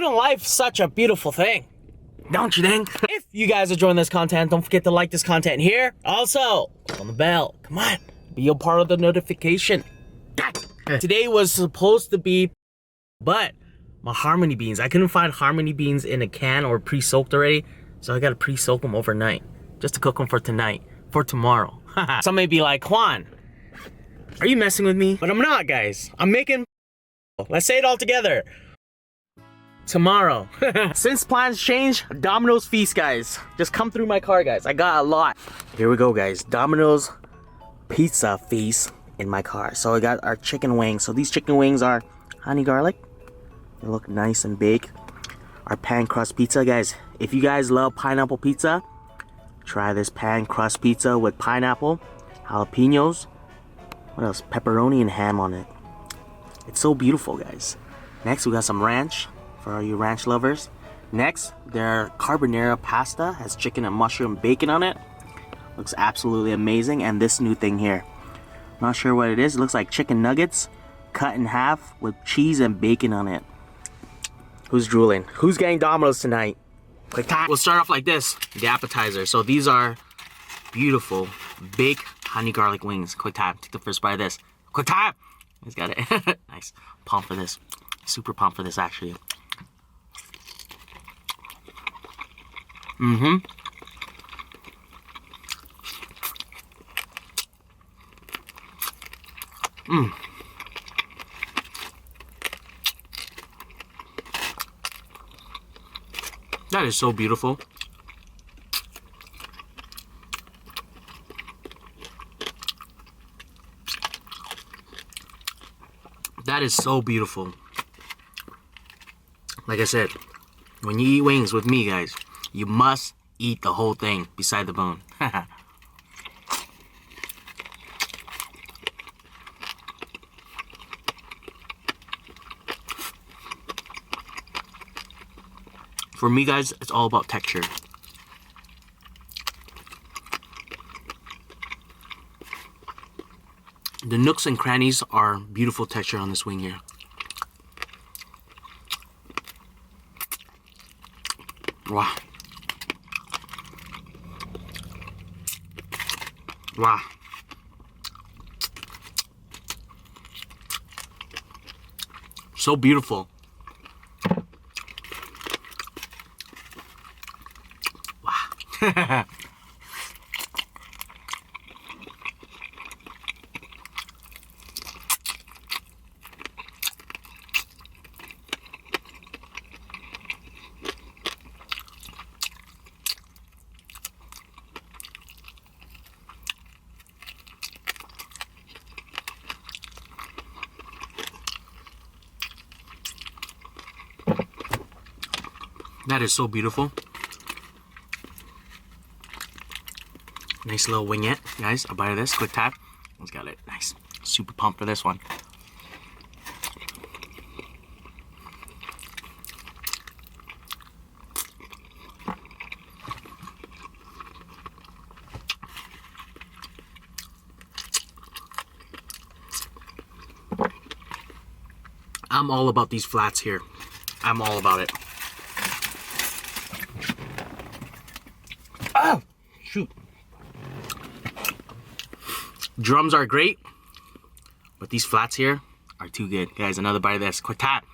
Isn't life such a beautiful thing? Don't you think? If you guys are enjoying this content, don't forget to like this content here. Also, on the bell. Come on, be a part of the notification. Today was supposed to be, but my harmony beans. I couldn't find harmony beans in a can or pre-soaked already, so I gotta pre-soak them overnight just to cook them for tonight, for tomorrow. Some may be like, Juan, are you messing with me? But I'm not, guys. I'm making. Let's say it all together. Tomorrow. Since plans change, Domino's feast, guys. Just come through my car, guys. I got a lot. Here we go, guys. Domino's pizza feast in my car. So I got our chicken wings. So these chicken wings are honey garlic. They look nice and big. Our pan crust pizza, guys. If you guys love pineapple pizza, try this pan crust pizza with pineapple, jalapenos, what else? Pepperoni and ham on it. It's so beautiful, guys. Next, we got some ranch for all you ranch lovers. Next, their Carbonaro Pasta has chicken and mushroom bacon on it. Looks absolutely amazing. And this new thing here, not sure what it is. It looks like chicken nuggets cut in half with cheese and bacon on it. Who's drooling? Who's getting Domino's tonight? Quick time. We'll start off like this, the appetizer. So these are beautiful, big honey garlic wings. Quick time. Take the first bite of this. Quick time. He's got it. Nice. Pumped for this. Super pumped for this, actually. Mm-hmm. Mmm. That is so beautiful. That is so beautiful. Like I said, when you eat wings with me, guys, you must eat the whole thing beside the bone. For me, guys, it's all about texture. The nooks and crannies are beautiful texture on this wing here. Wow. Wow. So beautiful. Wow. That is so beautiful. Nice little wingette, guys. A bite of this, quick tap. He's got it. Nice. Super pumped for this one. I'm all about these flats here. I'm all about it. Oh, shoot. Drums are great, but these flats here are too good. Guys, another bite of this. Quick tap.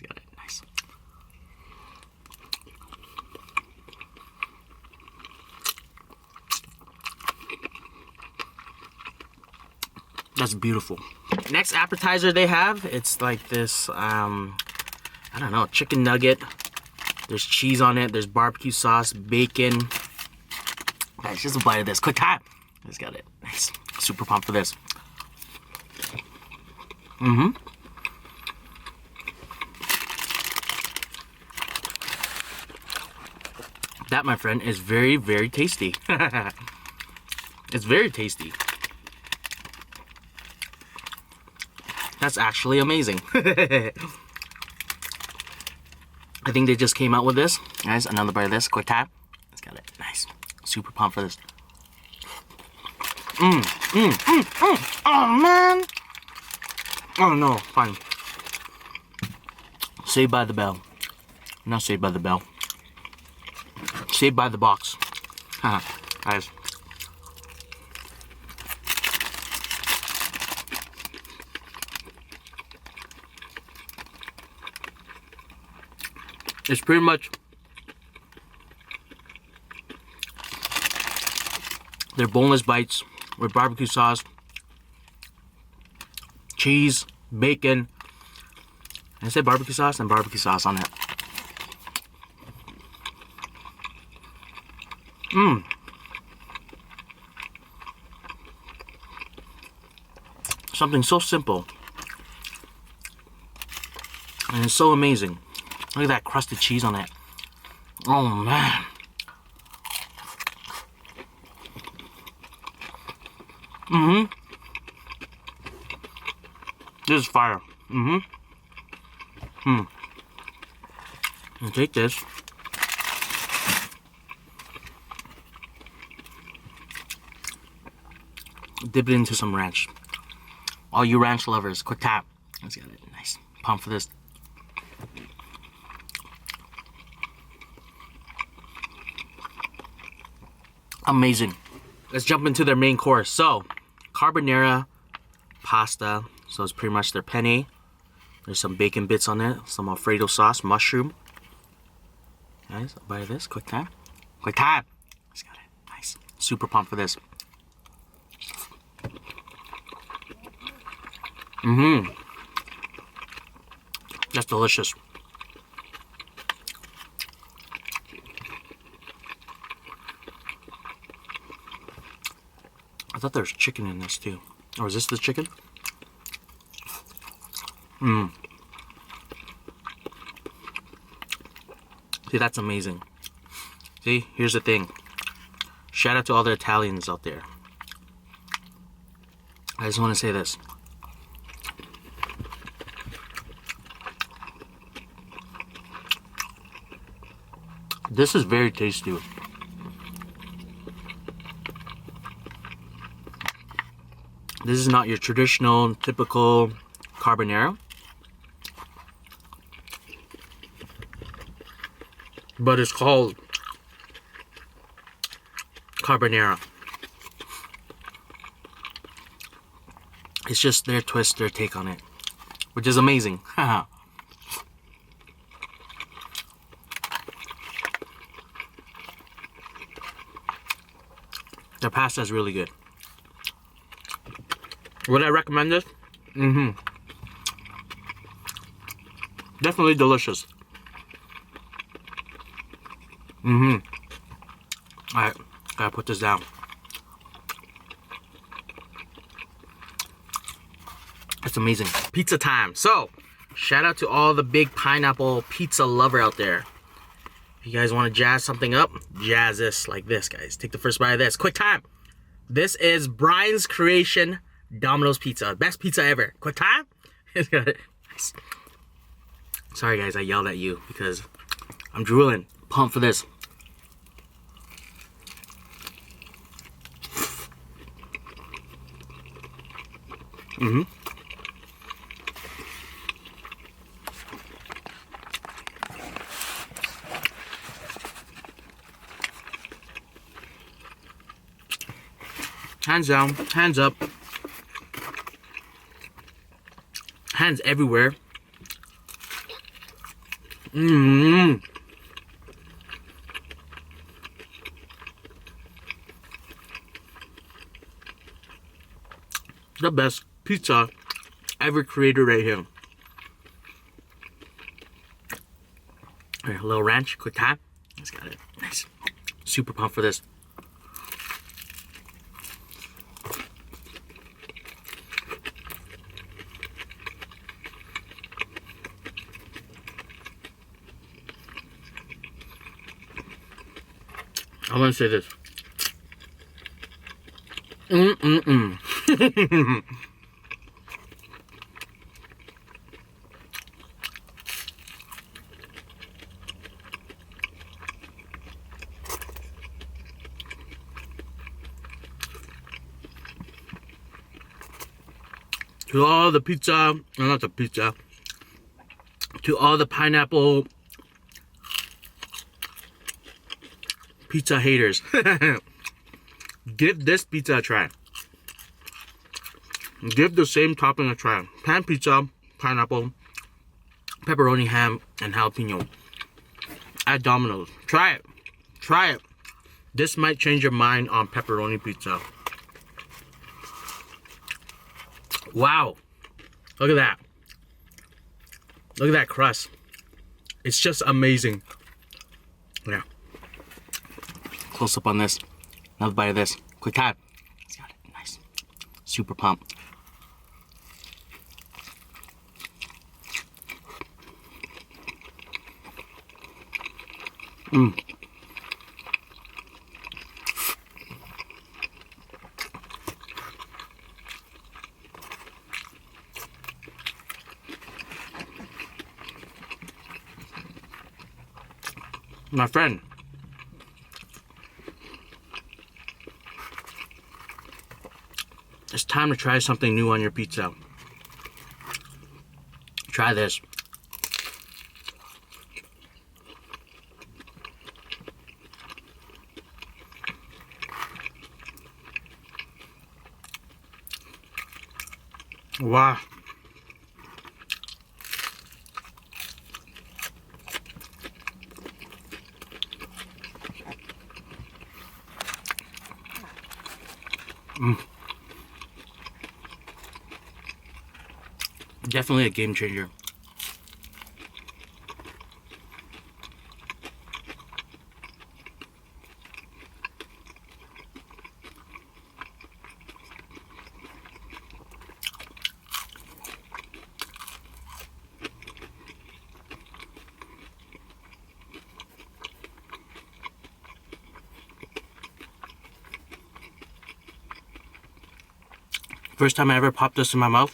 Got it. Nice. That's beautiful. Next appetizer they have, it's like this, I don't know, chicken nugget. There's cheese on it. There's barbecue sauce, bacon. Guys, just a bite of this. Quick tap. Just got it. Nice. Super pumped for this. Mm-hmm. That, my friend, is very, very tasty. It's very tasty. That's actually amazing. I think they just came out with this. Guys, another bite of this. Quick tap. Let's get it. Nice. Super pumped for this. Oh, man. Oh, no. Fine. Saved by the bell. Not Saved by the Bell. Saved by the Box. Guys. It's pretty much they're boneless bites with barbecue sauce, cheese, bacon. I said barbecue sauce and barbecue sauce on it. Something so simple and it's so amazing. Look at that crusted cheese on it. Oh man. This is fire. I'll take this. Dip it into some ranch. All you ranch lovers, quick tap. Let's get it. Nice. Pump for this. Amazing. Let's jump into their main course. So, Carbonaro Pasta. So it's pretty much their penne. There's some bacon bits on it. Some Alfredo sauce, mushroom. Guys, I'll buy this. Quick time. Quick time. Let's get it. Nice. Super pumped for this. That's delicious. I thought there was chicken in this too. Or is this the chicken? See, that's amazing. See, here's the thing. Shout out to all the Italians out there. I just want to say this. This is very tasty. This is not your traditional, typical carbonara. But it's called carbonara. It's just their twist, their take on it. Which is amazing. Their pasta is really good. Would I recommend this? Definitely delicious. Alright, gotta put this down. That's amazing. Pizza time. So, shout out to all the big pineapple pizza lover out there. If you guys want to jazz something up, jazz this like this, guys. Take the first bite of this. Quick time. This is Brian's creation Domino's pizza. Best pizza ever. Quick time. Sorry, guys, I yelled at you because I'm drooling. Pumped for this. Hands down, hands up, hands everywhere. The best pizza ever created right here. All right, a little ranch, quick tap. Let's got it. Nice. Super pumped for this. I want to say this. To all the pizza, not the pizza, to all the pineapple pizza haters, give this pizza a try. Give the same topping a try. Pan pizza, pineapple, pepperoni, ham, and jalapeno at Domino's. Try it. Try it. This might change your mind on pepperoni pizza. Wow. Look at that. Look at that crust. It's just amazing. Yeah. Close up on this. Another bite of this. Quick time. It's got it. Nice. Super pumped. Mmm. My friend, it's time to try something new on your pizza. Try this. Wow. Definitely a game changer. First time I ever popped this in my mouth,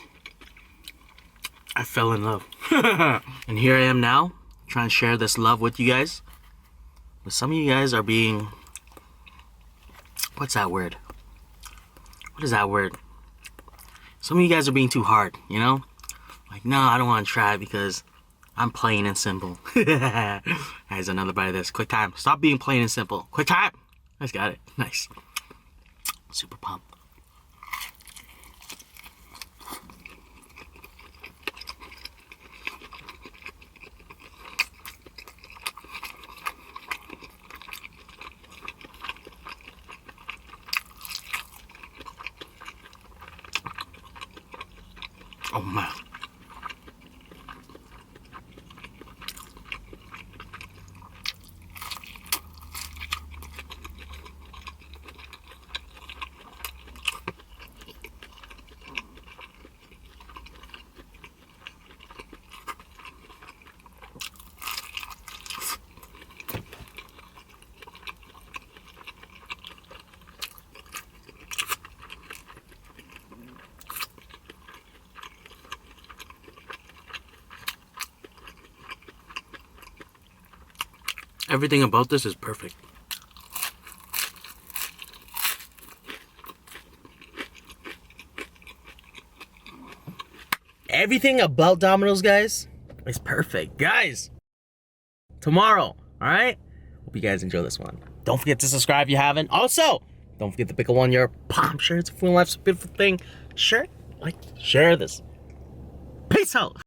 I fell in love. And here I am now, trying to share this love with you guys. But some of you guys are being... What's that word? What is that word? Some of you guys are being too hard, you know? Like, no, I don't want to try because I'm plain and simple. Guys, another bite of this. Quick time. Stop being plain and simple. Quick time. I just got it. Nice. Super pumped. Oh man. Everything about this is perfect. Everything about Domino's, guys, is perfect. Guys, tomorrow, alright? Hope you guys enjoy this one. Don't forget to subscribe if you haven't. Also, don't forget to pickle on your palm. Sure, it's a full life's a beautiful thing. Sure, like, share this. Peace out.